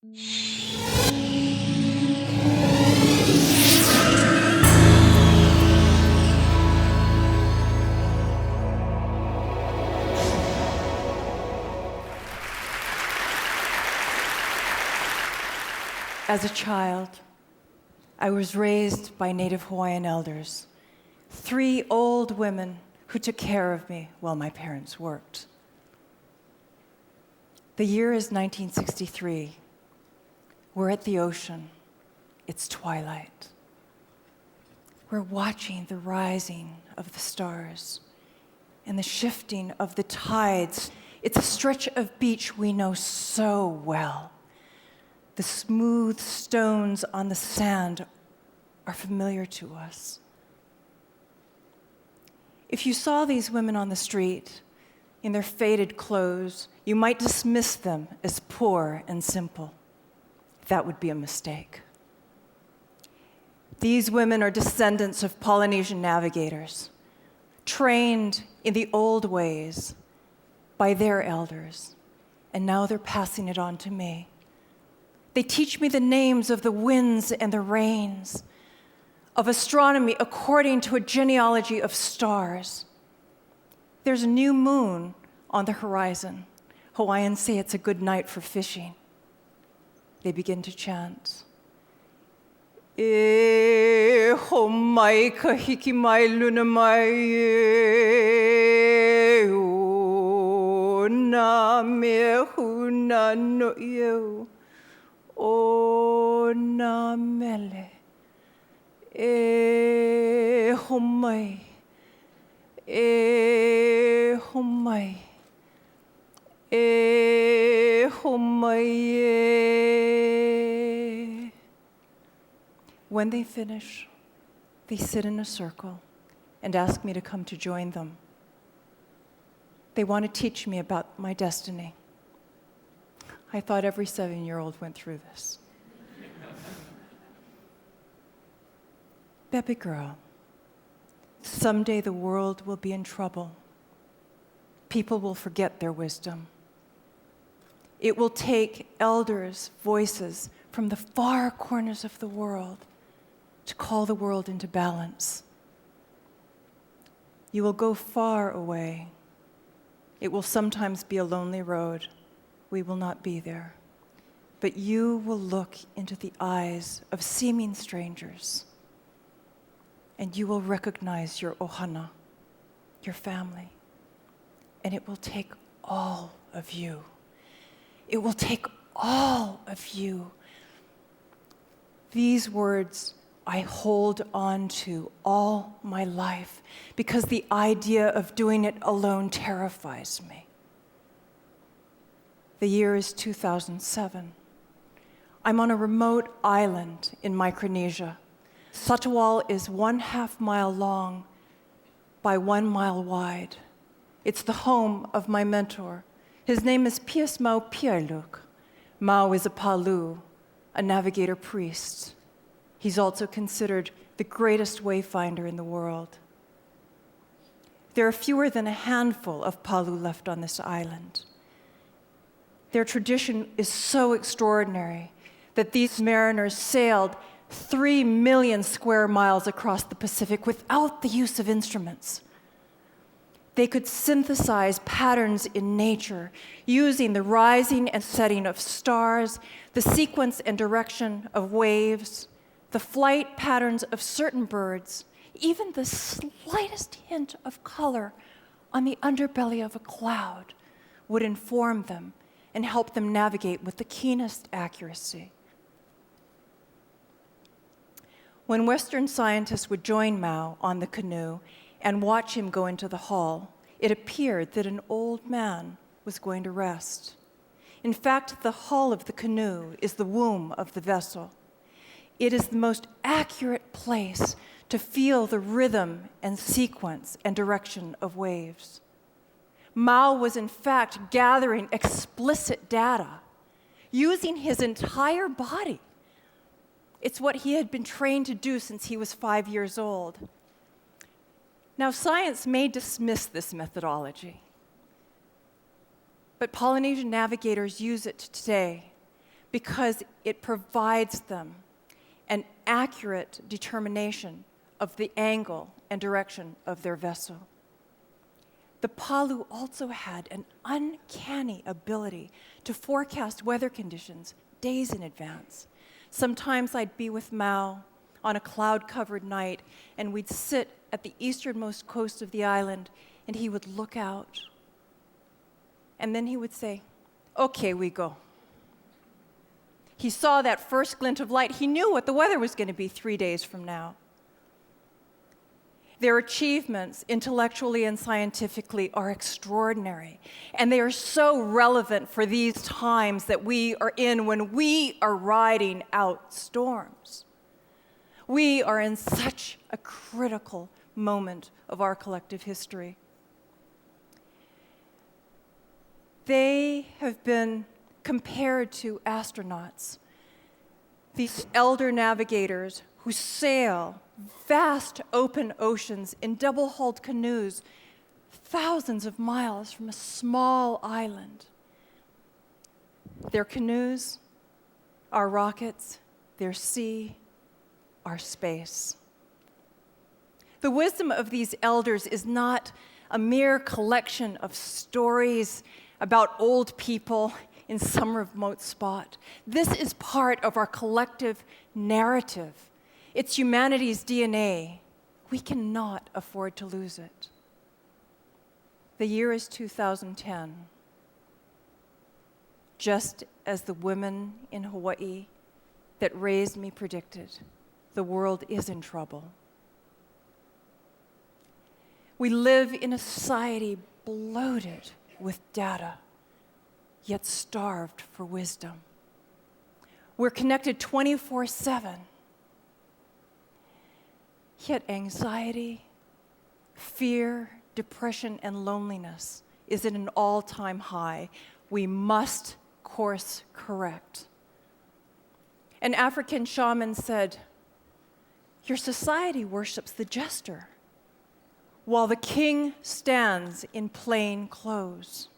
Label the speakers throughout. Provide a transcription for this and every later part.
Speaker 1: As a child, I was raised by Native Hawaiian elders, 3 old women who took care of me while my parents worked. The year is 1963. We're at the ocean. It's twilight. We're watching the rising of the stars and the shifting of the tides. It's a stretch of beach we know so well. The smooth stones on the sand are familiar to us. If you saw these women on the street in their faded clothes, you might dismiss them as poor and simple. That would be a mistake. These women are descendants of Polynesian navigators, trained in the old ways by their elders, and now they're passing it on to me. They teach me the names of the winds and the rains, of astronomy according to a genealogy of stars. There's a new moon on the horizon. Hawaiians say it's a good night for fishing. They begin to chant. E ho mai ka hiki mai luna mai e o na me huna no ieu. O na mele, e homai, e homai, e homai e. When they finish, they sit in a circle and ask me to come to join them. They want to teach me about my destiny. I thought every 7-year-old went through this. Baby girl, someday the world will be in trouble. People will forget their wisdom. It will take elders' voices from the far corners of the world to call the world into balance. You will go far away. It will sometimes be a lonely road. We will not be there. But you will look into the eyes of seeming strangers, and you will recognize your ohana, your family. And it will take all of you. It will take all of you. These words I hold on to all my life because the idea of doing it alone terrifies me. The year is 2007. I'm on a remote island in Micronesia. Satawal is 1/2 mile long by 1 mile wide. It's the home of my mentor. His name is Pius Mau Piailuk. Mau is a Palu, a navigator priest. He's also considered the greatest wayfinder in the world. There are fewer than a handful of Palu left on this island. Their tradition is so extraordinary that these mariners sailed 3 million square miles across the Pacific without the use of instruments. They could synthesize patterns in nature using the rising and setting of stars, the sequence and direction of waves, the flight patterns of certain birds, even the slightest hint of color on the underbelly of a cloud would inform them and help them navigate with the keenest accuracy. When Western scientists would join Mau on the canoe and watch him go into the hull, it appeared that an old man was going to rest. In fact, the hull of the canoe is the womb of the vessel. It is the most accurate place to feel the rhythm and sequence and direction of waves. Mau was in fact gathering explicit data using his entire body. It's what he had been trained to do since he was 5 years old. Now, science may dismiss this methodology, but Polynesian navigators use it today because it provides them an accurate determination of the angle and direction of their vessel. The Palu also had an uncanny ability to forecast weather conditions days in advance. Sometimes I'd be with Mao on a cloud-covered night, and we'd sit at the easternmost coast of the island, and he would look out. And then he would say, "Okay, we go." He saw that first glint of light. He knew what the weather was going to be 3 days from now. Their achievements, intellectually and scientifically, are extraordinary, and they are so relevant for these times that we are in when we are riding out storms. We are in such a critical moment of our collective history. They have been compared to astronauts, these elder navigators who sail vast open oceans in double-hulled canoes thousands of miles from a small island. Their canoes, our rockets, their sea, our space. The wisdom of these elders is not a mere collection of stories about old people in some remote spot. This is part of our collective narrative. It's humanity's DNA. We cannot afford to lose it. The year is 2010. Just as the women in Hawaii that raised me predicted, the world is in trouble. We live in a society bloated with data, yet starved for wisdom. We're connected 24/7. Yet anxiety, fear, depression, and loneliness is at an all-time high. We must course correct. An African shaman said, "Your society worships the jester, while the king stands in plain clothes."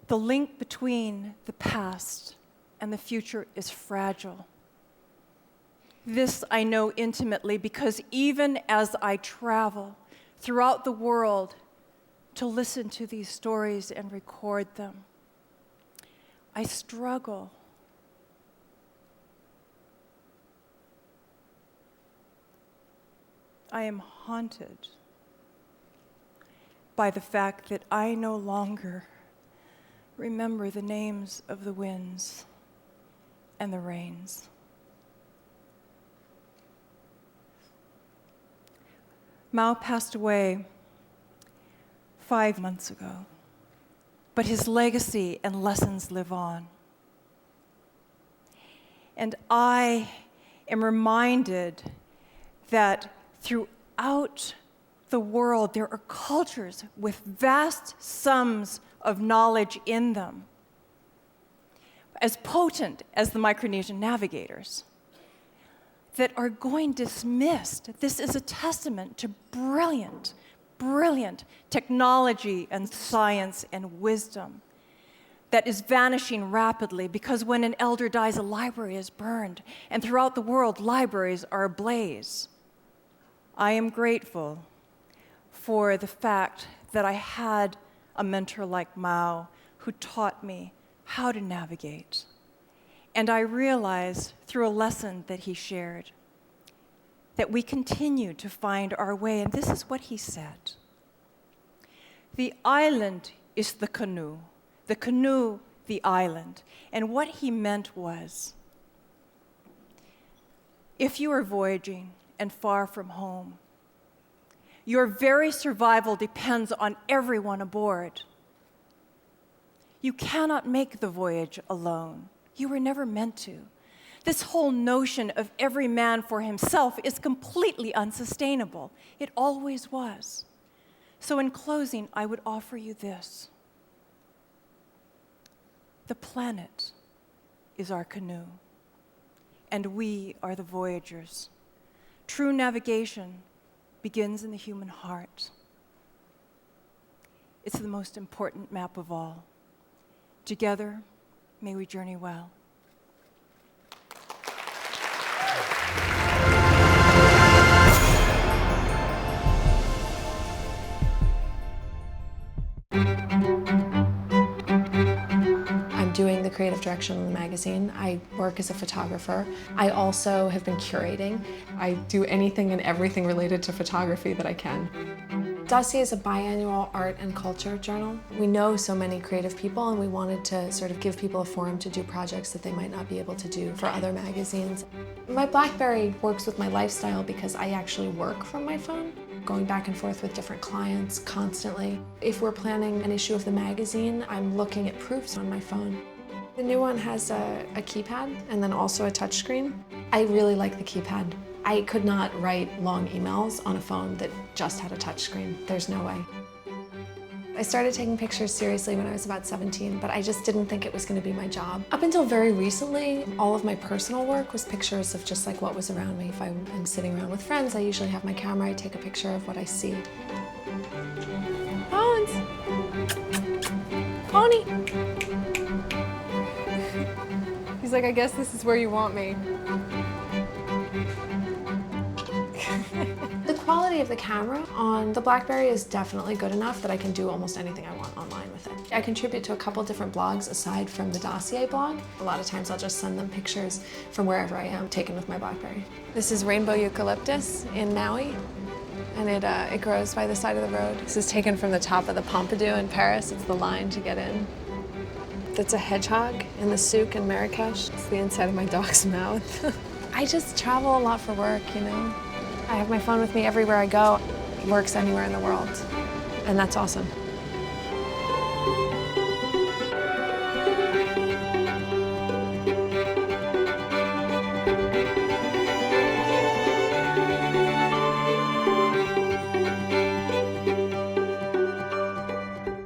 Speaker 1: The link between the past and the future is fragile. This I know intimately because even as I travel throughout the world to listen to these stories and record them, I struggle. I am haunted by the fact that I no longer remember the names of the winds and the rains. Mao passed away 5 months ago, but his legacy and lessons live on. And I am reminded that throughout the world there are cultures with vast sums of knowledge in them, as potent as the Micronesian navigators, that are going dismissed. This is a testament to brilliant, brilliant technology and science and wisdom that is vanishing rapidly because when an elder dies, a library is burned, and throughout the world, libraries are ablaze. I am grateful for the fact that I had a mentor like Mao who taught me how to navigate. And I realized through a lesson that he shared that we continue to find our way. And this is what he said. The island is the canoe, the island. And what he meant was, if you are voyaging and far from home, your very survival depends on everyone aboard. You cannot make the voyage alone. You were never meant to. This whole notion of every man for himself is completely unsustainable. It always was. So in closing, I would offer you this. The planet is our canoe, and we are the voyagers. True navigation begins in the human heart. It's the most important map of all. Together, may we journey well.
Speaker 2: I'm doing the creative direction on the magazine. I work as a photographer. I also have been curating. I do anything and everything related to photography that I can. Dossier is a biannual art and culture journal. We know so many creative people, and we wanted to sort of give people a forum to do projects that they might not be able to do for other magazines. My BlackBerry works with my lifestyle because I actually work from my phone, going back and forth with different clients constantly. If we're planning an issue of the magazine, I'm looking at proofs on my phone. The new one has a keypad and then also a touchscreen. I really like the keypad. I could not write long emails on a phone that just had a touchscreen. There's no way. I started taking pictures seriously when I was about 17, but I just didn't think it was going to be my job. Up until very recently, all of my personal work was pictures of just like what was around me. If I'm sitting around with friends, I usually have my camera, I take a picture of what I see. Bones! Pony! He's like, I guess this is where you want me. The quality of the camera on the BlackBerry is definitely good enough that I can do almost anything I want online with it. I contribute to a couple different blogs aside from the Dossier blog. A lot of times I'll just send them pictures from wherever I am taken with my BlackBerry. This is rainbow eucalyptus in Maui, and it grows by the side of the road. This is taken from the top of the Pompidou in Paris. It's the line to get in. That's a hedgehog in the souk in Marrakesh. It's the inside of my dog's mouth. I just travel a lot for work, you know. I have my phone with me everywhere I go. It works anywhere in the world, and that's awesome.